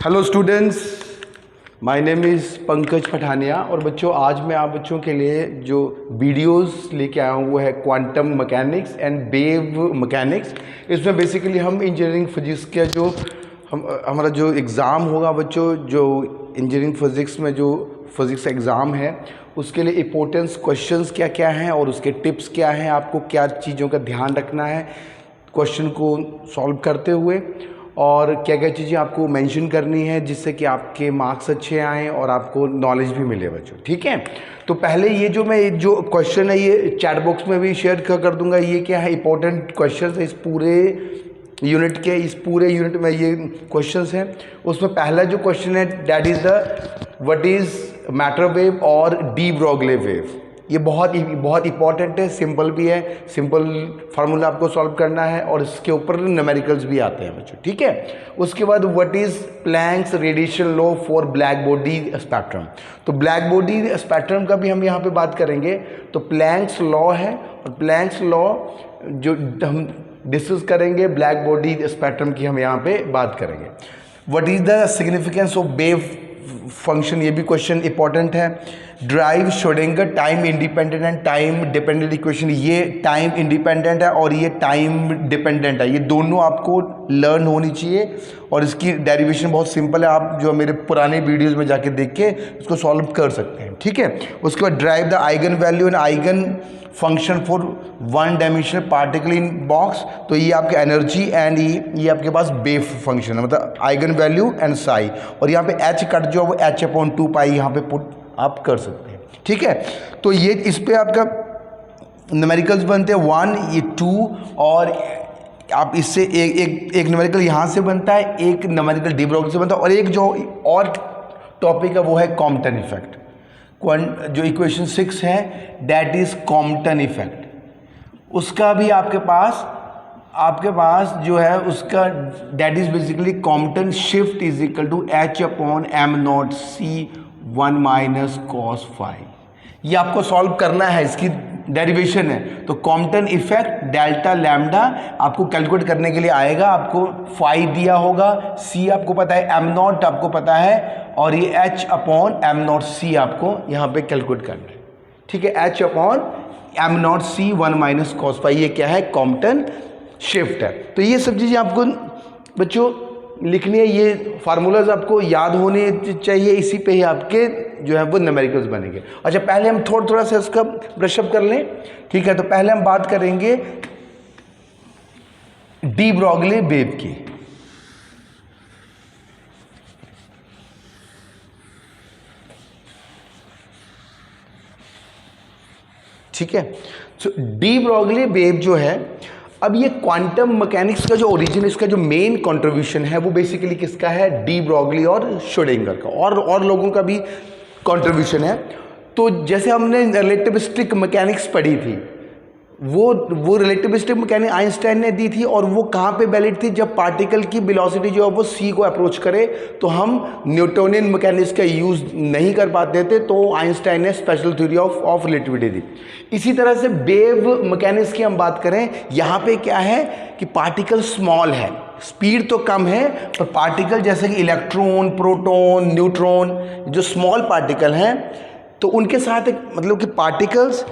Hello students, my name is Pankaj Pathania और बच्चों आज मैं आप बच्चों के लिए जो वीडियोस लेके आया हूँ वो है quantum mechanics and wave mechanics. इसमें बेसिकली हम इंजीनियरिंग फिजिक्स का जो हमारा जो एग्ज़ाम होगा बच्चों, जो इंजीनियरिंग फिजिक्स में जो फिजिक्स एग्ज़ाम है उसके लिए इम्पोर्टेंस क्वेश्चंस क्या क्या हैं और उसके टिप्स क्या हैं, आपको क्या चीज़ों का ध्यान रखना है क्वेश्चन को सॉल्व करते हुए, और क्या क्या चीज़ें आपको मेंशन करनी है जिससे कि आपके मार्क्स अच्छे आएँ और आपको नॉलेज भी मिले बच्चों। ठीक है, तो पहले ये जो क्वेश्चन है ये चैट बॉक्स में भी शेयर कर दूंगा। ये क्या है, इंपॉर्टेंट क्वेश्चन है इस पूरे यूनिट में ये क्वेश्चंस हैं। उसमें पहला जो क्वेश्चन है that is what is matter wave और डी ब्रोगली वेव। ये बहुत इंपॉर्टेंट है, सिंपल भी है, सिंपल फार्मूला आपको सॉल्व करना है और इसके ऊपर न्यूमेरिकल्स भी आते हैं बच्चों। ठीक है, उसके बाद what is Planck's radiation law for black body spectrum. तो ब्लैक बॉडी स्पेक्ट्रम का भी हम यहाँ पे बात करेंगे। तो प्लैंक्स लॉ है और प्लैंक्स लॉ जो हम डिस्कस करेंगे, ब्लैक बॉडी स्पेक्ट्रम की हम यहाँ पे बात करेंगे। What is the significance of wave function, ये भी क्वेश्चन इंपॉर्टेंट है। Drive Schrodinger time independent and time dependent equation, ये टाइम इंडिपेंडेंट है और ये टाइम डिपेंडेंट है, ये दोनों आपको लर्न होनी चाहिए और इसकी डेरिवेशन बहुत सिंपल है। आप जो मेरे पुराने वीडियोस में जाके देख के इसको सॉल्व कर सकते हैं। ठीक है, उसके बाद drive the eigen value and eigen function for one dimensional particle in box. तो ये आपके एनर्जी एंड ये आपके पास वेव फंक्शन है, मतलब आइगन वैल्यू एंड साई, और यहाँ पे एच कट जो वो h/2π यहाँ पे पुट आप कर सकते हैं। ठीक है, तो ये इस पे आपका न्यूमेरिकल्स बनते हैं 1, ये 2, और आप इससे एक न्यूमेरिकल यहाँ से बनता है, एक न्यूमेरिकल डी ब्रोगली से बनता है, और एक जो और टॉपिक है वो है कॉम्पटन इफेक्ट। जो इक्वेशन 6 है दैट इज कॉम्पटन इफेक्ट, उसका भी आपके पास जो है उसका that is basically Compton shift is equal to h/m0c1 - cos phi। ये आपको सॉल्व करना है, इसकी डेरिवेशन है। तो कॉम्पटन इफेक्ट डेल्टा लैम्डा आपको कैलकुलेट करने के लिए आएगा, आपको फाई दिया होगा, c आपको पता है, m0 आपको पता है, और ये h/m0c आपको यहाँ पे कैलकुलेट करना है। ठीक है, h/m0c1 - cos phi, ये क्या है, कॉम्पटन शिफ्ट है। तो ये सब चीज़ें आपको बच्चों लिखनी है, ये फार्मूलाज आपको याद होने चाहिए, इसी पे ही आपके जो है वो न्यूमेरिकल्स बनेंगे। अच्छा, पहले हम थोड़ा सा इसका ब्रशअप कर लें। ठीक है, तो पहले हम बात करेंगे डी ब्रोगली वेव की। ठीक है, तो डी ब्रोगली वेव जो है, अब ये क्वांटम मैकेनिक्स का जो ओरिजिन, इसका जो मेन कंट्रीब्यूशन है वो बेसिकली किसका है, डी ब्रोगली और श्रोडिंगर का, और लोगों का भी कंट्रीब्यूशन है। तो जैसे हमने रिलेटिविस्टिक मैकेनिक्स पढ़ी थी, वो रिलेटिविस्टिक मैकेनिक्स आइंस्टाइन ने दी थी, और वो कहाँ पे वैलिड थी, जब पार्टिकल की वेलोसिटी जो है वो c को अप्रोच करे, तो हम न्यूटोनियन मैकेनिक्स का यूज़ नहीं कर पाते थे, तो आइंस्टाइन ने स्पेशल थ्योरी ऑफ रिलेटिविटी दी। इसी तरह से वेव मैकेनिक्स की हम बात करें, यहाँ पे क्या है कि पार्टिकल स्मॉल है, स्पीड तो कम है, पर पार्टिकल जैसे कि इलेक्ट्रॉन, प्रोटॉन, न्यूट्रॉन, जो स्मॉल पार्टिकल हैं, तो उनके साथ एक मतलब कि पार्टिकल्स,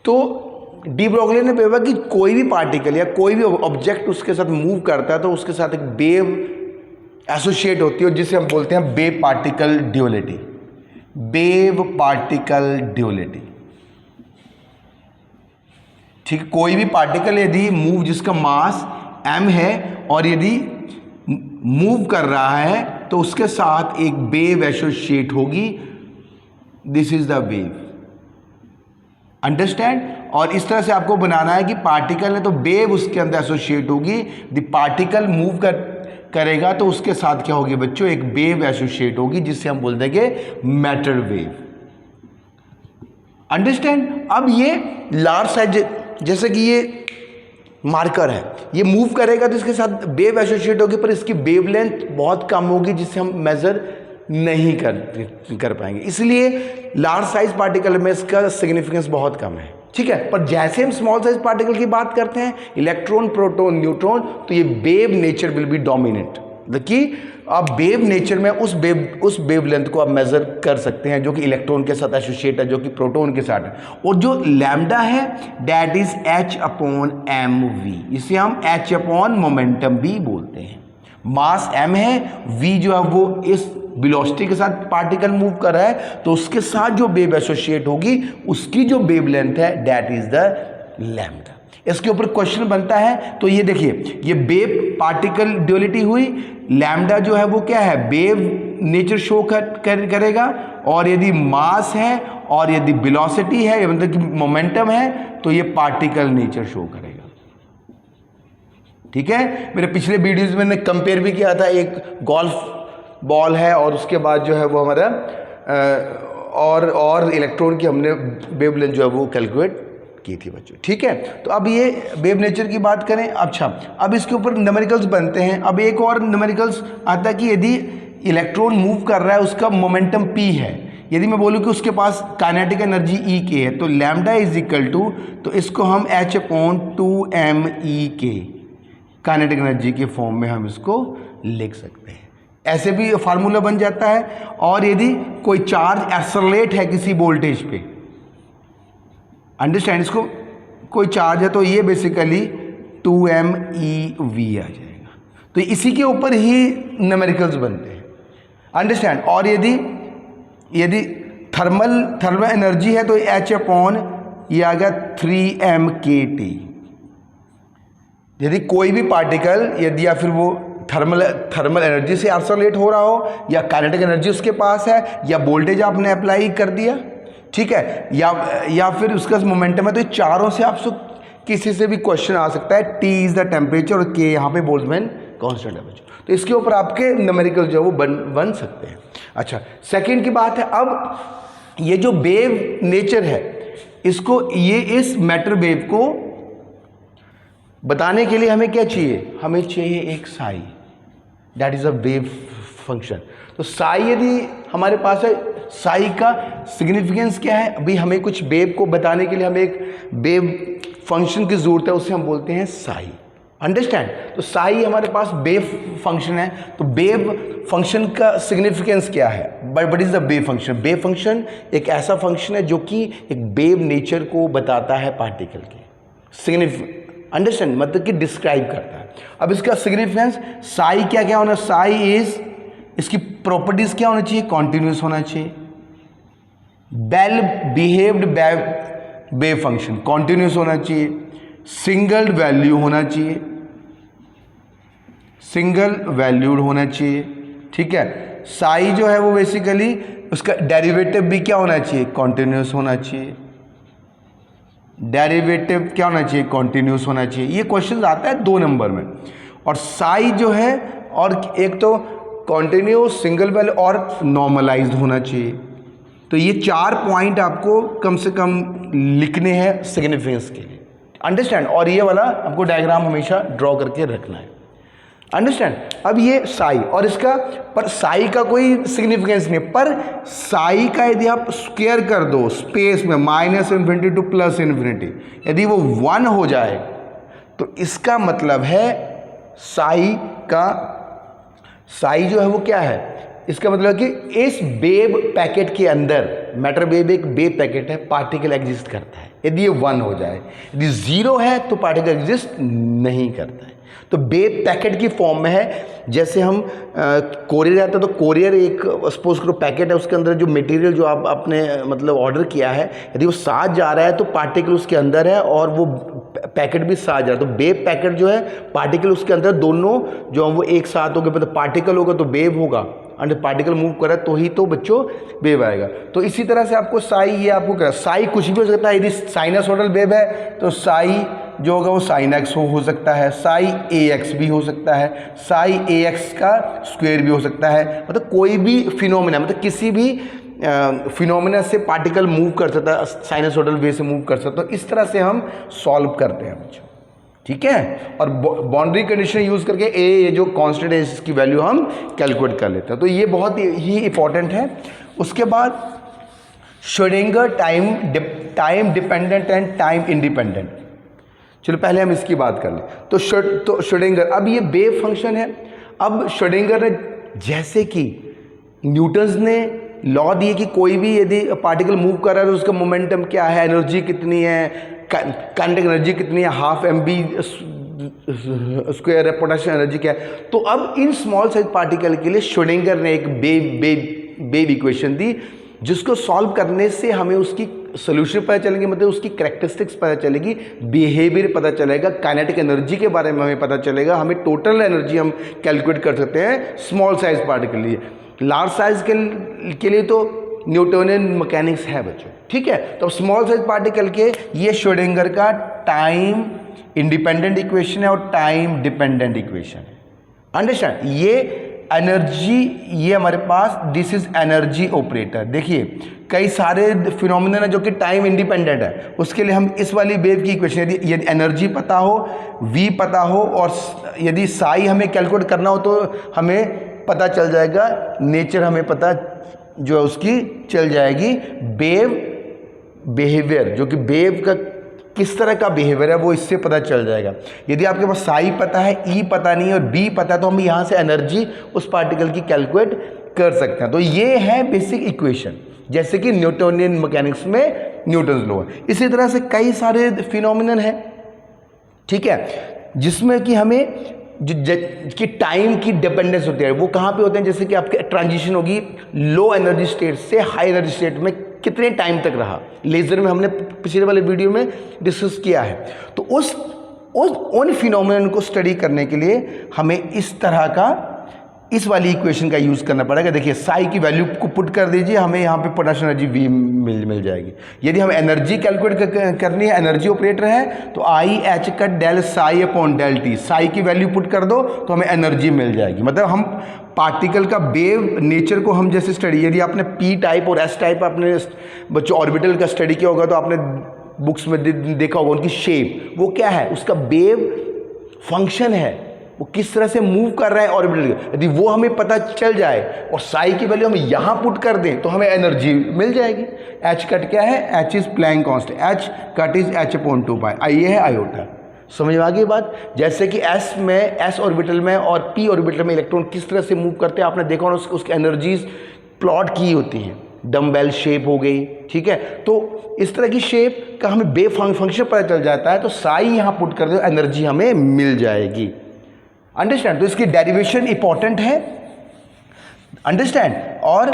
तो डी ब्रोगली ने बोला कि कोई भी पार्टिकल या कोई भी ऑब्जेक्ट उसके साथ मूव करता है तो उसके साथ एक वेव एसोसिएट होती है, जिसे हम बोलते हैं wave particle duality. Wave particle duality, ठीक है, कोई भी पार्टिकल यदि मूव, जिसका मास m है और यदि मूव कर रहा है तो उसके साथ एक वेव एसोसिएट होगी, this is the wave, understand. और इस तरह से आपको बनाना है कि पार्टिकल है तो वेव उसके अंदर एसोसिएट होगी, द पार्टिकल मूव करेगा तो उसके साथ क्या होगी बच्चों, एक वेव एसोसिएट होगी, जिससे हम बोल देंगे मैटर वेव, अंडरस्टैंड। अब ये लार्ज साइज, जैसे कि ये मार्कर है, ये मूव करेगा तो इसके साथ वेव एसोसिएट होगी, पर इसकी वेवलेंथ बहुत कम होगी, जिससे हम मेजर नहीं कर पाएंगे, इसलिए लार्ज साइज पार्टिकल में इसका सिग्निफिकेंस बहुत कम है। ठीक है, पर जैसे हम स्मॉल साइज पार्टिकल की बात करते हैं, इलेक्ट्रॉन, प्रोटॉन, न्यूट्रॉन, तो ये wave nature will be dominant. मतलब कि आप वेव नेचर में उस वेव लेंथ को आप मेजर कर सकते हैं जो कि इलेक्ट्रॉन के साथ एसोसिएट है, जो कि प्रोटॉन के साथ है। और जो लैम्डा है दैट इज h/mv, इसे हम h/मोमेंटम भी बोलते हैं। मास m है, v जो है वो इस वेलोसिटी के साथ पार्टिकल मूव कर रहा है, तो उसके साथ जो वेव एसोसिएट होगी उसकी जो वेव लेंथ है दैट इज द लैम्डा। इसके ऊपर क्वेश्चन बनता है, तो ये देखिए ये वेव पार्टिकल ड्यूअलिटी हुई, लैम्डा जो है वो क्या है, वेव नेचर शो करेगा, और यदि मास है और यदि वेलोसिटी है मतलब कि मोमेंटम है तो ये पार्टिकल नेचर शो करेगा। ठीक है, मेरे पिछले वीडियोस में मैंने कंपेयर भी किया था, एक गोल्फ बॉल है और उसके बाद जो है वो हमारा और इलेक्ट्रॉन की हमने वेवलेंथ जो है वो कैलकुलेट की थी बच्चों। ठीक है, तो अब ये वेव नेचर की बात करें। अच्छा, अब इसके ऊपर न्यूमेरिकल्स बनते हैं। अब एक और न्यूमेरिकल्स आता है कि यदि इलेक्ट्रॉन मूव कर रहा है उसका मोमेंटम p है, यदि मैं बोलूँ कि उसके पास काइनेटिक एनर्जी E k है, तो लैम्डा इज इक्वल टू, तो इसको हम h/2m/E k काइनेटिक एनर्जी के फॉर्म में हम इसको लिख सकते हैं। ऐसे भी फार्मूला बन जाता है। और यदि कोई चार्ज एक्सेलरेट है किसी वोल्टेज पे, अंडरस्टैंड, इसको कोई चार्ज है तो ये बेसिकली 2m/eV आ जाएगा। तो इसी के ऊपर ही न्यूमेरिकल्स बनते हैं, अंडरस्टैंड। और यदि थर्मल एनर्जी है तो h/ ये आ गया 3m/kT। यदि कोई भी पार्टिकल या फिर वो थर्मल एनर्जी से एक्सेलरेट हो रहा हो, या काइनेटिक एनर्जी उसके पास है, या वोल्टेज आपने अप्लाई कर दिया, ठीक है, या फिर उसका मोमेंटम है, तो ये चारों से आपसे किसी से भी क्वेश्चन आ सकता है। T इज द टेम्परेचर और K यहाँ पे बोल्ट्जमैन कांस्टेंट है बच्चों। तो इसके ऊपर आपके न्यूमेरिकल जो है वो बन सकते हैं। अच्छा, सेकंड की बात है, अब ये जो वेव नेचर है इसको, ये इस मैटर वेव को बताने के लिए हमें क्या चाहिए, हमें चाहिए एक Sai, that is a wave function. तो साई यदि हमारे पास है, साई का सिग्निफिकेंस क्या है, अभी हमें कुछ वेव को बताने के लिए हमें एक वेव फंक्शन की जरूरत है, उसे हम बोलते हैं साई, अंडरस्टैंड। तो साई हमारे पास वेव फंक्शन है, तो वेव फंक्शन का सिग्निफिकेंस क्या है, but is the wave function. Wave function एक ऐसा फंक्शन है जो कि एक वेव नेचर को बताता है पार्टिकल के, अंडरस्टैंड, मतलब कि डिस्क्राइब करता है। अब इसका सिग्निफिकेंस साई क्या होना, साई इज, इसकी प्रॉपर्टीज क्या होना चाहिए, कॉन्टिन्यूस होना चाहिए, well behaved wave function, continuous होना चाहिए, सिंगल वैल्यू होना चाहिए, सिंगल वैल्यूड होना चाहिए। ठीक है, साई जो है वो बेसिकली उसका डेरिवेटिव भी क्या होना चाहिए, कॉन्टिन्यूस होना चाहिए, डेरिवेटिव क्या होना चाहिए, कॉन्टिन्यूस होना चाहिए। ये क्वेश्चन आता है 2 नंबर में। और साई जो है, और एक तो कॉन्टिन्यूस, सिंगल वैल्यू और नॉर्मलाइज्ड होना चाहिए। तो ये 4 पॉइंट आपको कम से कम लिखने हैं सिग्निफिकेंस के लिए, अंडरस्टैंड। और ये वाला आपको डायग्राम हमेशा ड्रॉ करके रखना है, अंडरस्टैंड। अब ये साई, और इसका पर साई का कोई सिग्निफिकेंस नहीं, पर साई का यदि आप स्क्वायर कर दो स्पेस में -∞ टू +∞, यदि वो 1 हो जाए तो इसका मतलब है साई जो है वो क्या है, इसका मतलब कि इस वेव पैकेट के अंदर, मैटर वेव एक वेव पैकेट है, पार्टिकल एग्जिस्ट करता है। यदि ये 1 हो जाए, यदि 0 है तो पार्टिकल एग्जिस्ट नहीं करता है। तो वेव पैकेट की फॉर्म में है। जैसे हम कोरियर आता है, तो कोरियर एक सपोज करो पैकेट है, उसके अंदर जो मटेरियल जो आपने मतलब ऑर्डर किया है, यदि वो साथ जा रहा है तो पार्टिकल उसके अंदर है और वो पैकेट भी साथ जा रहा है। तो वेव पैकेट जो है, पार्टिकल उसके अंदर, दोनों जो वो एक साथ हो गए, मतलब पार्टिकल होगा तो वेव होगा, अंडर पार्टिकल मूव कर रहा है तो ही तो बच्चों वेव आएगा। तो इसी तरह से आपको साई, ये आपको क्या, साई कुछ भी हो सकता है। यदि साइनसोइडल वेव है तो साई जो होगा वो साइन एक्स हो सकता है, साई ए एक्स भी हो सकता है, साई ए एक्स का स्क्वायर भी हो सकता है। मतलब कोई भी फिनोमिना, मतलब किसी भी फिनोमिना से पार्टिकल मूव कर सकता है, साइनसोइडल वे से मूव कर सकता है। तो इस तरह से हम सॉल्व करते हैं बच्चों, ठीक है। और बाउंड्री कंडीशन यूज करके ये जो कांस्टेंट है इसकी वैल्यू हम कैलकुलेट कर लेते हैं। तो ये बहुत ही इंपॉर्टेंट है। उसके बाद Schrodinger time dependent and time independent. चलो पहले हम इसकी बात कर लें। तो श्रोडिंगर, अब ये वेव फंक्शन है। अब श्रोडिंगर ने, जैसे कि न्यूटन्स ने लॉ दिए कि कोई भी यदि पार्टिकल मूव कर रहा है तो उसका मोमेंटम क्या है, एनर्जी कितनी है, काइनेटिक एनर्जी कितनी है, हाफ mv स्क्वायर है, पोटेंशियल एनर्जी क्या है। तो अब इन स्मॉल साइज पार्टिकल के लिए श्रोडिंगर ने एक वेव इक्वेशन दी, जिसको सॉल्व करने से हमें उसकी सोल्यूशन पता चलेंगे, मतलब उसकी कैरेक्टरिस्टिक्स पता चलेगी, बिहेवियर पता चलेगा, काइनेटिक एनर्जी के बारे में हमें पता चलेगा, हमें टोटल एनर्जी हम कैलकुलेट कर सकते हैं स्मॉल साइज पार्टिकल के लिए। लार्ज साइज के लिए तो न्यूटोनियन मैकेनिक्स है बच्चों, ठीक है। तो स्मॉल साइज पार्टिकल के ये श्रोडिंगर का टाइम इंडिपेंडेंट इक्वेशन है और टाइम डिपेंडेंट इक्वेशन है। अंडरस्टैंड? ये एनर्जी, ये हमारे पास दिस इज एनर्जी ऑपरेटर। देखिए कई सारे फिनोमिना है जो कि टाइम इंडिपेंडेंट है, उसके लिए हम इस वाली वेव की इक्वेशन, यदि एनर्जी पता हो, v पता हो और यदि साई हमें कैलकुलेट करना हो तो हमें पता चल जाएगा, नेचर हमें पता जो है उसकी चल जाएगी, वेव बिहेवियर, जो कि वेव का किस तरह का बिहेवियर है वो इससे पता चल जाएगा। यदि आपके पास साई पता है, ई पता नहीं है और बी पता है, तो हम यहाँ से एनर्जी उस पार्टिकल की कैलकुलेट कर सकते हैं। तो ये है बेसिक इक्वेशन, जैसे कि न्यूटोनियन मैकेनिक्स में न्यूटन्स लॉ है। इसी तरह से कई सारे फिनोमिनन है, ठीक है, जिसमें कि हमें कि टाइम की डिपेंडेंस होती है। वो कहाँ पे होते हैं? जैसे कि आपके ट्रांजिशन होगी लो एनर्जी स्टेट से हाई एनर्जी स्टेट में कितने टाइम तक रहा, लेजर में हमने पिछले वाले वीडियो में डिस्कस किया है। तो उन फिनोमिनन को स्टडी करने के लिए हमें इस तरह का, इस वाली इक्वेशन का यूज़ करना पड़ेगा। देखिए साई की वैल्यू को पुट कर दीजिए, हमें यहाँ पे पोटेंशियल एनर्जी V मिल जाएगी। यदि हमें एनर्जी कैलकुलेट करनी है, एनर्जी ऑपरेटर है, तो आई एच का del psi upon del t, psi की वैल्यू पुट कर दो तो हमें एनर्जी मिल जाएगी। मतलब हम पार्टिकल का वेव नेचर को हम जैसे स्टडी, यदि आपने P टाइप और S टाइप आपने बच्चों ऑर्बिटल का स्टडी किया होगा तो आपने बुक्स में देखा होगा उनकी शेप, वो क्या है, उसका वेव फंक्शन है, वो किस तरह से मूव कर रहा है ऑर्बिटल। यदि वो हमें पता चल जाए और साई की वैल्यू हम यहाँ पुट कर दें तो हमें एनर्जी मिल जाएगी। एच कट क्या है? H is Planck constant, H cut is h upon 2π, ये है आयोटा। समझ में आ गई बात? जैसे कि एस ऑर्बिटल में और p ऑर्बिटल में इलेक्ट्रॉन किस तरह से मूव करते हैं, आपने देखा होगा, उसकी एनर्जीज प्लॉट की होती हैं, डम्बेल शेप हो गई, ठीक है। तो इस तरह की शेप का हमें वेव फंक्शन पता चल जाता है, तो साई यहाँ पुट कर दो, एनर्जी हमें मिल जाएगी। अंडरस्टैंड? तो इसकी डेरिवेशन इंपॉर्टेंट है, अंडरस्टैंड। और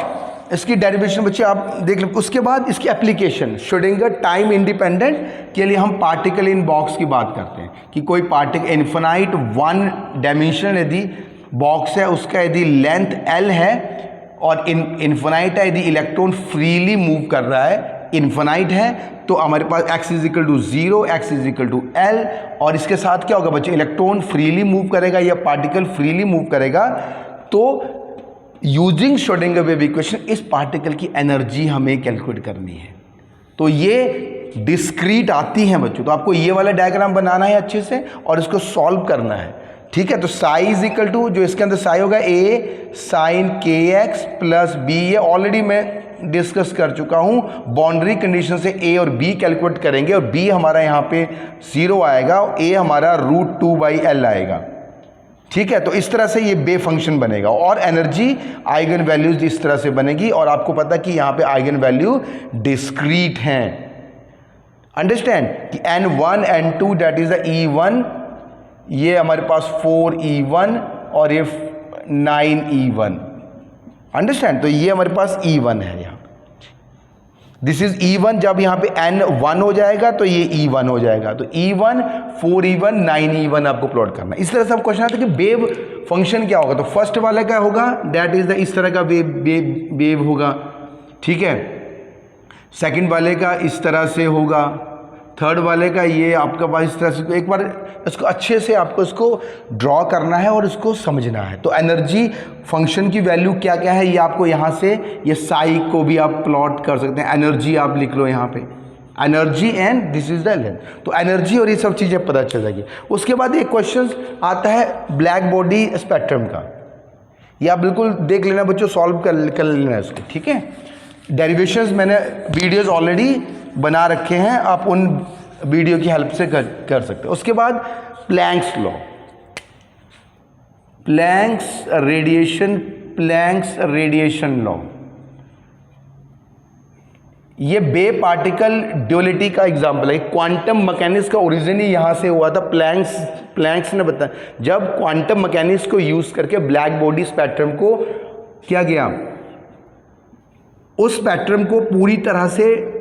इसकी डेरिवेशन बच्चे आप देख लो। उसके बाद इसकी एप्लीकेशन, श्रोडिंगर टाइम इंडिपेंडेंट के लिए हम पार्टिकल इन बॉक्स की बात करते हैं कि कोई पार्टिकल इन्फिनाइट वन डायमेंशन यदि बॉक्स है, उसका यदि लेंथ L है और इन्फिनाइट है, यदि इलेक्ट्रॉन फ्रीली मूव कर रहा है, इन्फिनाइट है, तो हमारे पास x is equal to 0, x is equal to L। और इसके साथ क्या होगा बच्चे? इलेक्ट्रॉन फ्रीली मूव करेगा या पार्टिकल फ्रीली मूव करेगा, तो यूजिंग श्रोडिंगर वेव इक्वेशन इस पार्टिकल की एनर्जी हमें कैलकुलेट करनी है। तो ये डिस्क्रीट आती हैं बच्चों, तो आपको ये वाला डायग्राम बनाना है अच्छे से और इसको सॉल्व करना है, ठीक है। तो साई इज इक्वल टू, जो इसके अंदर साई होगा, a sine kx plus b, ये ऑलरेडी मैं डिस्कस कर चुका हूँ। बाउंड्री कंडीशन से a और b कैलकुलेट करेंगे और b हमारा यहाँ पे 0 आएगा और a हमारा √2/L आएगा, ठीक है। तो इस तरह से ये बे फंक्शन बनेगा और एनर्जी आइगन वैल्यूज इस तरह से बनेगी। और आपको पता कि यहाँ पे आइगन वैल्यू डिस्क्रीट हैं, अंडरस्टैंड, कि n1 n2 that is the E1, ये हमारे पास 4E1 और ये 9E1, अंडरस्टैंड। तो ये हमारे पास E1 है यहाँ, दिस इज E1। जब यहाँ पे n1 हो जाएगा तो ये E1 हो जाएगा, तो E1 4E1 9E1 आपको प्लॉट करना है। इस तरह से आप क्वेश्चन आता है कि वेव फंक्शन क्या होगा, तो फर्स्ट वाले का होगा दैट इज द, इस तरह का वेव होगा, ठीक है। सेकंड वाले का इस तरह से होगा, थर्ड वाले का ये आपका पास इस तरह से। एक बार इसको अच्छे से आपको इसको ड्रॉ करना है और इसको समझना है। तो एनर्जी फंक्शन की वैल्यू क्या क्या है, ये आपको यहाँ से, ये साई को भी आप प्लॉट कर सकते हैं। एनर्जी आप लिख लो यहाँ पे, energy and this is the length, तो एनर्जी और ये सब चीज़ें पता चल जाएगी। उसके बाद एक क्वेश्चन आता है ब्लैक बॉडी स्पेक्ट्रम का, ये आप बिल्कुल देख लेना बच्चों, सॉल्व कर लेना है उसको, ठीक है। डेरिवेशंस मैंने वीडियोस ऑलरेडी बना रखे हैं, आप उन वीडियो की हेल्प से कर सकते हो। उसके बाद Planck's law, Planck's radiation law, ये बे पार्टिकल ड्यूअलिटी का एग्जाम्पल है। क्वांटम मैकेनिक्स का ओरिजिन ही यहाँ से हुआ था। प्लैंक्स ने बताया, जब क्वांटम मैकेनिक्स को यूज करके ब्लैक बॉडी स्पेक्ट्रम को क्या गया, उस स्पेक्ट्रम को पूरी तरह से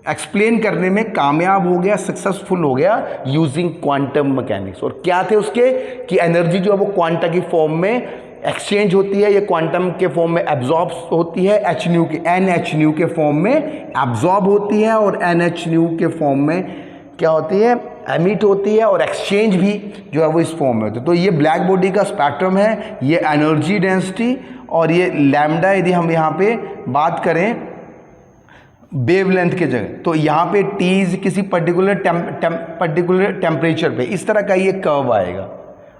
एक्सप्लेन करने में कामयाब हो गया, सक्सेसफुल हो गया यूजिंग क्वांटम मैकेनिक्स। और क्या थे उसके कि एनर्जी जो है वो क्वांटा की फॉर्म में एक्सचेंज होती है, ये क्वांटम के फॉर्म में एब्जॉर्ब होती है, NH के फॉर्म में एब्जॉर्ब होती है, और NH के फॉर्म में क्या होती है, एमिट होती है, और एक्सचेंज भी जो है वो इस फॉर्म में होती है। तो ये ब्लैक बॉडी का स्पेक्ट्रम है, ये एनर्जी डेंसिटी, और ये लैम्डा यदि हम यहाँ पे बात करें वेवलेंथ के जगह, तो यहाँ पे T किसी पर्टिकुलर टेम्परेचर पे इस तरह का ये कर्व आएगा।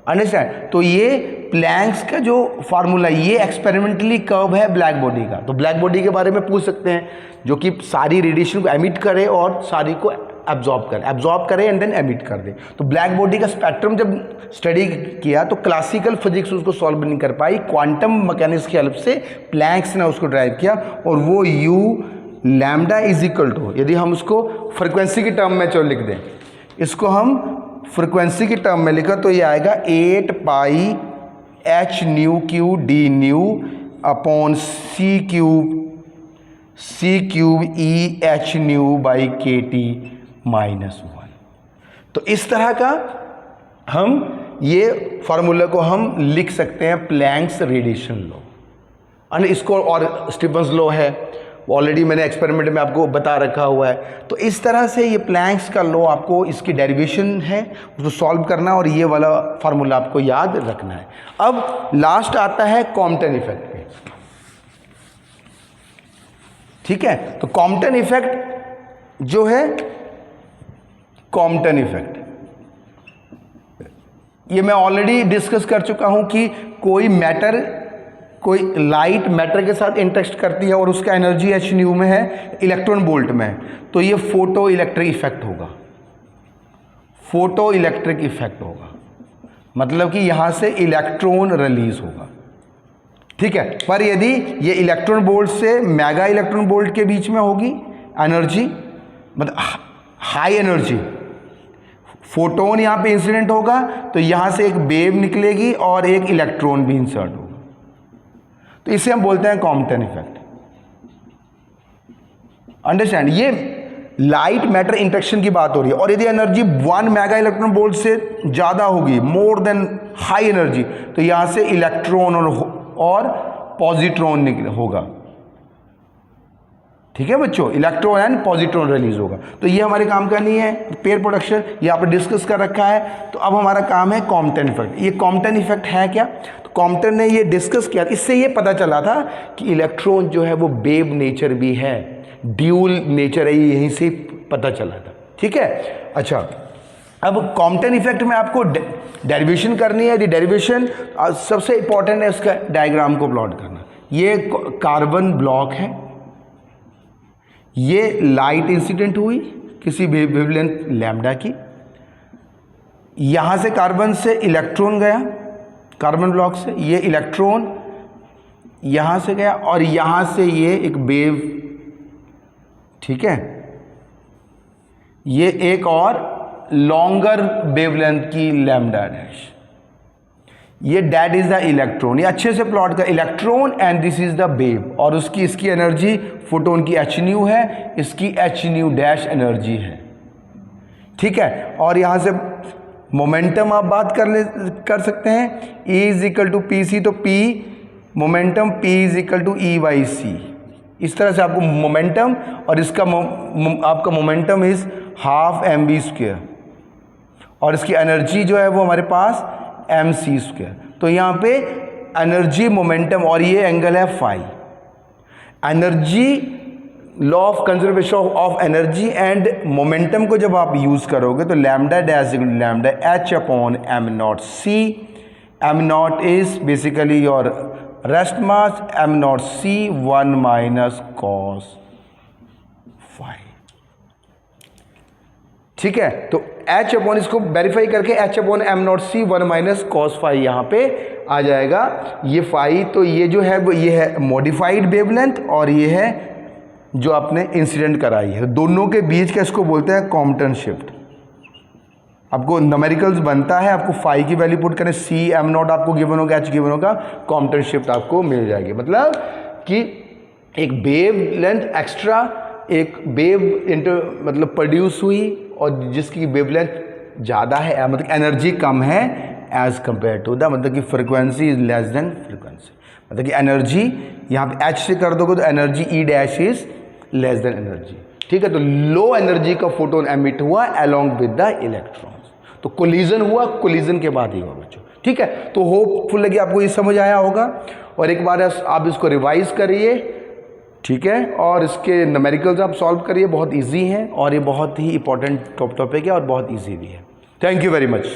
अंडरस्टैंड? तो ये प्लैंक्स का जो फार्मूला, ये एक्सपेरिमेंटली कर्व है ब्लैक बॉडी का। तो ब्लैक बॉडी के बारे में पूछ सकते हैं, जो कि सारी रेडिएशन को एमिट करे और सारी को एब्जॉर्ब करे एंड देन एमिट कर दे। तो ब्लैक बॉडी का स्पेक्ट्रम जब स्टडी किया तो क्लासिकल फिजिक्स उसको सॉल्व नहीं कर पाई, क्वांटम मैकेनिक्स की हेल्प से प्लैंक्स ने उसको ड्राइव किया, और वो U lambda is equal to, यदि हम उसको फ्रिक्वेंसी की टर्म में चलो लिख दें, इसको हम फ्रिक्वेंसी की टर्म में लिखा तो ये आएगा 8 पाई h new Q D new upon C cube E h new by KT -1। तो इस तरह का हम ये फार्मूला को हम लिख सकते हैं, प्लैंक्स रेडिएशन लॉ। और इसको और स्टीफन्स लॉ है, ऑलरेडी मैंने एक्सपेरिमेंट में आपको बता रखा हुआ है। तो इस तरह से ये प्लैंक्स का लॉ, आपको इसकी डेरिवेशन है उसको सॉल्व करना, और ये वाला फार्मूला आपको याद रखना है। अब लास्ट आता है कॉम्पटन इफेक्ट पे, ठीक है? तो कॉम्पटन इफेक्ट जो है, कॉम्पटन इफेक्ट ये मैं ऑलरेडी डिस्कस कर चुका हूं कि कोई लाइट मैटर के साथ इंटरेक्ट करती है और उसका एनर्जी h न्यू में है, इलेक्ट्रॉन वोल्ट में है, तो ये फोटो इलेक्ट्रिक इफेक्ट होगा। फोटो इलेक्ट्रिक इफेक्ट होगा मतलब कि यहां से इलेक्ट्रॉन रिलीज होगा, ठीक है? पर यदि ये इलेक्ट्रॉन वोल्ट से मेगा इलेक्ट्रॉन वोल्ट के बीच में होगी एनर्जी, मतलब हाई एनर्जी, फोटोन यहां पे इंसिडेंट होगा, तो यहां से एक वेव निकलेगी और एक इलेक्ट्रॉन भी इंसर्ट होगा। तो इसे हम बोलते हैं कॉम्पटन इफेक्ट। अंडरस्टैंड? ये लाइट मैटर इंटरेक्शन की बात हो रही है, और यदि एनर्जी 1 मेगा इलेक्ट्रॉन वोल्ट से ज़्यादा होगी, मोर देन हाई एनर्जी, तो यहां से इलेक्ट्रॉन और पॉजिट्रॉन होगा, ठीक है बच्चों? इलेक्ट्रॉन एंड पॉजिट्रॉन रिलीज होगा। तो ये हमारे काम का नहीं है, पेयर प्रोडक्शन ये आप डिस्कस कर रखा है। तो अब हमारा काम है कॉम्पटन इफेक्ट। ये कॉम्पटन इफेक्ट है क्या? तो कॉम्पटन ने ये डिस्कस किया, इससे ये पता चला था कि इलेक्ट्रॉन जो है वो वेव नेचर भी है, ड्यूल नेचर है, यहीं से पता चला था, ठीक है? अच्छा, अब कॉम्पटन इफेक्ट में आपको डेरिवेशन करनी है। डेरिवेशन सबसे इंपॉर्टेंट है, उसका डायग्राम को प्लॉट करना। ये कार्बन ब्लॉक है, ये लाइट इंसिडेंट हुई किसी वेवलेंथ लैम्डा की, यहां से कार्बन से इलेक्ट्रॉन गया, कार्बन ब्लॉक से ये इलेक्ट्रॉन यहां से गया, और यहां से ये एक वेव, ठीक है? ये एक और लॉन्गर वेवलेंथ की लैम्डा डैश, ये डैट इज द इलेक्ट्रॉन। ये अच्छे से प्लॉट कर, electron and this is the wave, और इसकी एनर्जी फोटोन की h न्यू है, इसकी h न्यू डैश एनर्जी है, ठीक है? और यहां से मोमेंटम आप बात कर सकते हैं, E is equal to P C, तो P momentum P is equal to E by C. इस तरह से आपको मोमेंटम, और इसका आपका मोमेंटम इज हाफ mv², और इसकी एनर्जी जो है वो हमारे पास mc²। तो यहाँ पे एनर्जी मोमेंटम, और ये एंगल है phi. Energy law of conservation of energy and momentum को जब आप यूज करोगे तो lambda dash lambda h upon m0 c। m0 is basically your rest mass, m0 c 1 minus cos phi. ठीक है, तो H अपॉन इसको वेरीफाई करके H upon m naught c 1 minus cos phi यहाँ पे आ जाएगा। ये फाई तो ये जो है वो ये है मॉडिफाइड वेवलेंथ और ये है जो आपने इंसिडेंट कराई है, दोनों के बीच का इसको बोलते हैं कॉम्पटन शिफ्ट। आपको न्यूमेरिकल्स बनता है, आपको फाई की वैल्यू पुट करें, सी एम नॉट आपको गिवन होगा, H गिवन होगा, कॉम्पटन शिफ्ट आपको मिल जाएगी। मतलब कि एक वेव लेंथ एक्स्ट्रा एक वेव मतलब प्रोड्यूस हुई और जिसकी वेवलेंथ ज़्यादा है, मतलब एनर्जी कम है एज कंपेयर टू द, मतलब कि frequency is less than frequency, मतलब कि एनर्जी यहाँ पे H से कर दोगे तो energy E dash is less than energy. ठीक है, तो लो एनर्जी का फोटोन एमिट हुआ अलोंग विद द इलेक्ट्रॉन्स, तो कोलिजन हुआ, कोलिजन के बाद ही हुआ बच्चों। ठीक है, तो होपफुल कि आपको ये समझ आया होगा, और एक बार आप इसको रिवाइज करिए। ठीक है, और इसके न्यूमेरिकल्स आप सॉल्व करिए, बहुत इजी हैं और ये बहुत ही इंपॉर्टेंट टॉपिक है और बहुत इजी भी है। Thank you very much.